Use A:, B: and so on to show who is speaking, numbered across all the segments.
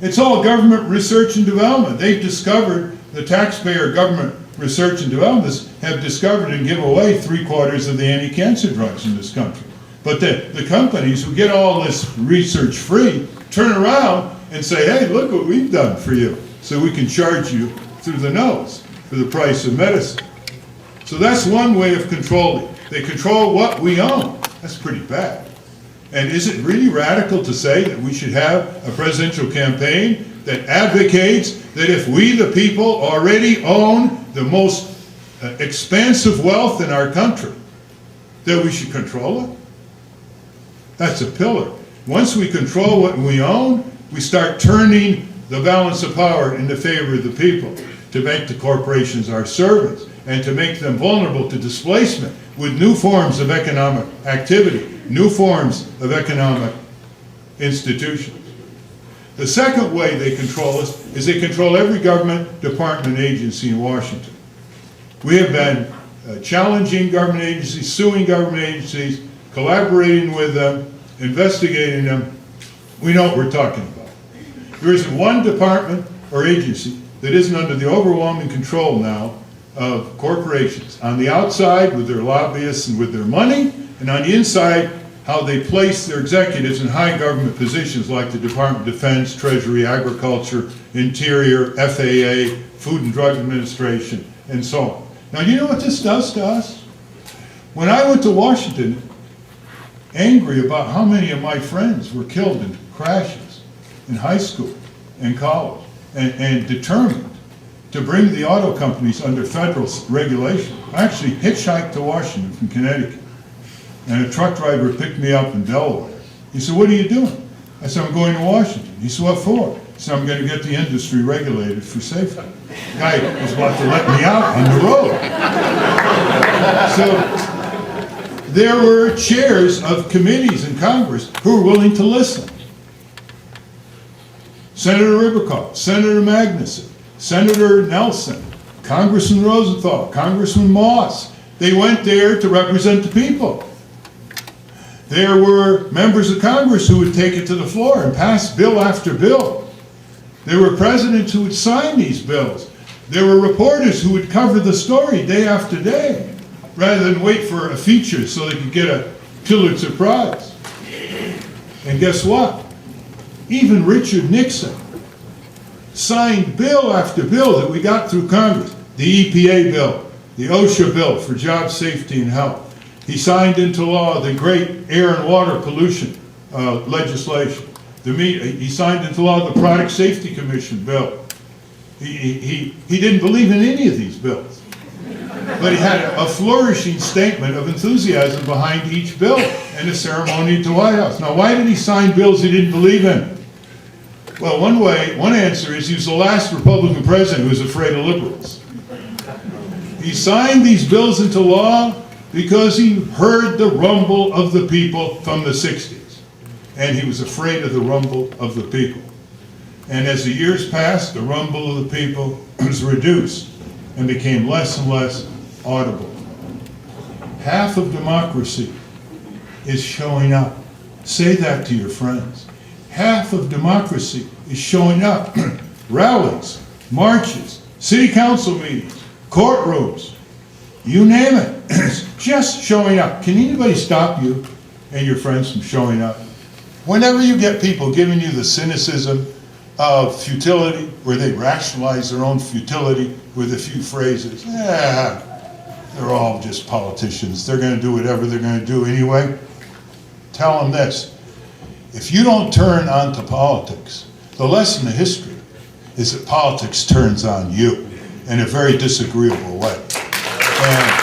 A: It's all government research and development. They've discovered, the taxpayer government research and development have discovered and give away 3/4 of the anti-cancer drugs in this country. But the companies who get all this research free turn around and say, hey, look what we've done for you. So we can charge you through the nose for the price of medicine. So that's one way of controlling. They control what we own. That's pretty bad. And is it really radical to say that we should have a presidential campaign that advocates that if we, the people, already own the most expansive wealth in our country, that we should control it? That's a pillar. Once we control what we own, we start turning the balance of power in the favor of the people, to make the corporations our servants, and to make them vulnerable to displacement with new forms of economic activity, new forms of economic institutions. The second way they control us is they control every government, department, agency in Washington. We have been challenging government agencies, suing government agencies, collaborating with them, investigating them. We know what we're talking about. There isn't one department or agency that isn't under the overwhelming control now of corporations. On the outside, with their lobbyists and with their money, and on the inside, how they place their executives in high government positions like the Department of Defense, Treasury, Agriculture, Interior, FAA, Food and Drug Administration, and so on. Now, you know what this does to us? When I went to Washington, angry about how many of my friends were killed in crashes in high school and college, and determined to bring the auto companies under federal regulation, I actually hitchhiked to Washington from Connecticut. And a truck driver picked me up in Delaware. He said, what are you doing? I said, I'm going to Washington. He said, what for? I said, I'm going to get the industry regulated for safety. The guy was about to let me out on the road. So there were chairs of committees in Congress who were willing to listen. Senator Ribicoff, Senator Magnuson, Senator Nelson, Congressman Rosenthal, Congressman Moss. They went there to represent the people. There were members of Congress who would take it to the floor and pass bill after bill. There were presidents who would sign these bills. There were reporters who would cover the story day after day, rather than wait for a feature so they could get a Pulitzer Prize. And guess what? Even Richard Nixon signed bill after bill that we got through Congress. The EPA bill, the OSHA bill for job safety and health. He signed into law the great air and water pollution legislation. He signed into law the Product Safety Commission bill. He didn't believe in any of these bills, but he had a flourishing statement of enthusiasm behind each bill and a ceremony at the White House. Now, why did he sign bills he didn't believe in? Well, one answer is he was the last Republican president who was afraid of liberals. He signed these bills into law because he heard the rumble of the people from the 60s. And he was afraid of the rumble of the people. And as the years passed, the rumble of the people was reduced and became less and less audible. Half of democracy is showing up. Say that to your friends. Half of democracy is showing up. Rallies, marches, city council meetings, courtrooms, you name it. It's just showing up. Can anybody stop you and your friends from showing up? Whenever you get people giving you the cynicism of futility, where they rationalize their own futility with a few phrases, they're all just politicians. They're going to do whatever they're going to do anyway. Tell them this. If you don't turn on to politics, the lesson of history is that politics turns on you in a very disagreeable way. And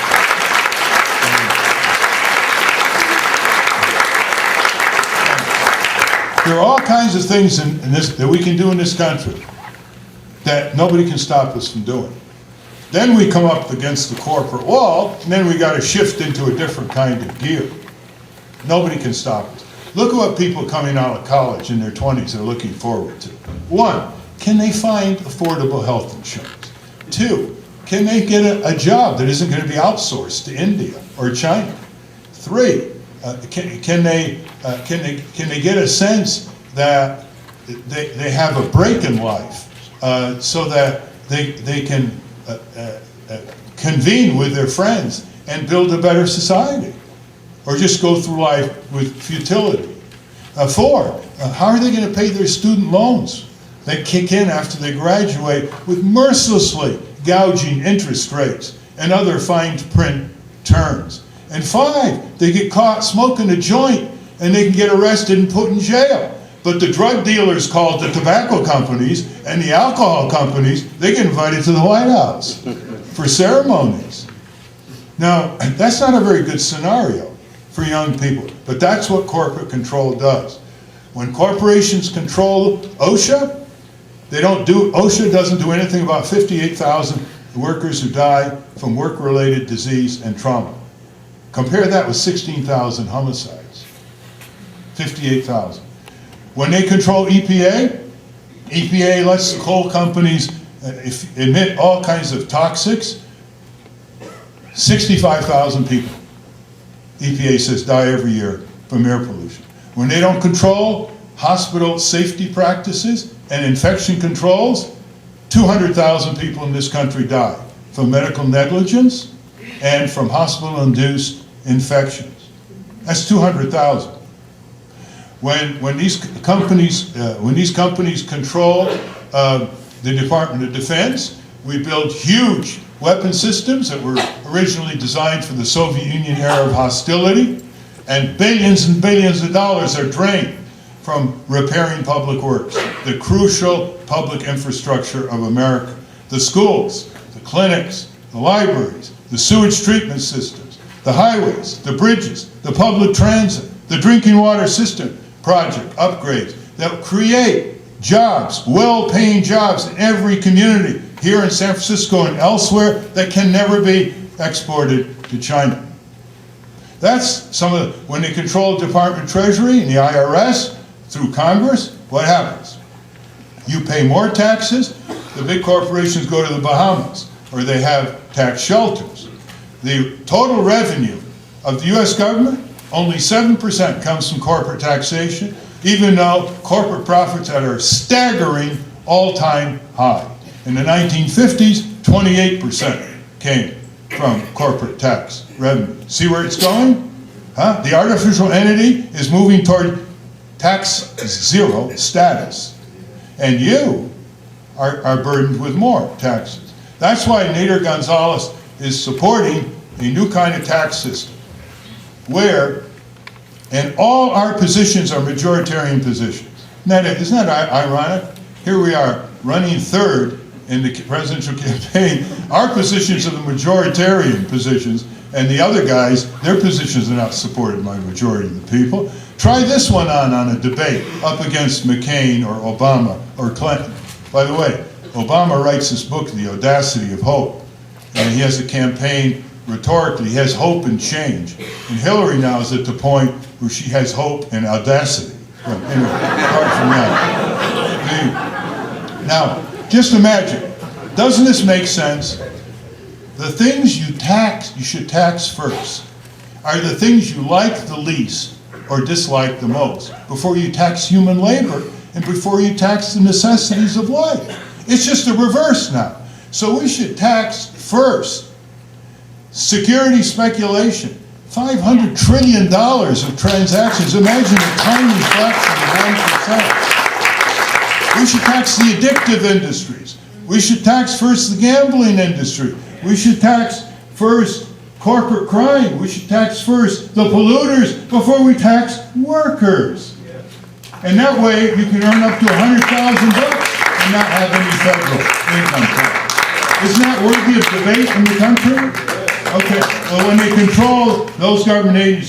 A: there are all kinds of things in this that we can do in this country that nobody can stop us from doing. Then we come up against the corporate wall, and then we got to shift into a different kind of gear. Nobody can stop us. Look at what people coming out of college in their 20s are looking forward to. 1, can they find affordable health insurance? 2, can they get a job that isn't going to be outsourced to India or China? 3, can they get a sense that they have a break in life so that they can convene with their friends and build a better society, or just go through life with futility. 4, how are they going to pay their student loans that kick in after they graduate with mercilessly gouging interest rates and other fine print terms? And 5, they get caught smoking a joint and they can get arrested and put in jail. But the drug dealers called the tobacco companies and the alcohol companies, they get invited to the White House for ceremonies. Now, that's not a very good scenario for young people, but that's what corporate control does. When corporations control OSHA, OSHA doesn't do anything about 58,000 workers who die from work-related disease and trauma. Compare that with 16,000 homicides. 58,000. When they control EPA, EPA lets the coal companies emit all kinds of toxics. 65,000 people, EPA says, die every year from air pollution. When they don't control hospital safety practices and infection controls, 200,000 people in this country die from medical negligence and from hospital-induced infections. That's 200,000. When these companies control the Department of Defense, we build huge weapon systems that were originally designed for the Soviet Union era of hostility, and billions of dollars are drained from repairing public works, the crucial public infrastructure of America. The schools, the clinics, the libraries, the sewage treatment systems, the highways, the bridges, the public transit, the drinking water system project upgrades that create jobs, well-paying jobs in every community here in San Francisco and elsewhere that can never be exported to China. That's some of the, when they control the Department of Treasury and the IRS through Congress, what happens? You pay more taxes, the big corporations go to the Bahamas, or they have tax shelters. The total revenue of the US government, only 7% comes from corporate taxation, even though corporate profits are at a staggering all-time high. In the 1950s, 28% came from corporate tax revenue. See where it's going? Huh? The artificial entity is moving toward tax zero status. And you are burdened with more taxes. That's why Nader Gonzalez is supporting a new kind of tax system where, and all our positions are majoritarian positions. Isn't that ironic? Here we are running third in the presidential campaign. Our positions are the majoritarian positions, and the other guys, their positions are not supported by the majority of the people. Try this one on a debate up against McCain or Obama or Clinton. By the way, Obama writes this book, The Audacity of Hope, and he has a campaign rhetorically, he has hope and change. And Hillary now is at the point where she has hope and audacity. Well, anyway, apart from that. Now, just imagine, doesn't this make sense? The things you should tax first, are the things you like the least or dislike the most, before you tax human labor and before you tax the necessities of life. It's just a reverse now. So we should tax first security speculation. $500 trillion of transactions. Imagine a tiny fraction of 1%. We should tax the addictive industries. We should tax first the gambling industry. We should tax first corporate crime. We should tax first the polluters before we tax workers. And that way you can earn up to $100,000 and not have any federal income tax. Isn't that worthy of debate in the country? Okay, well, when they control those government agencies,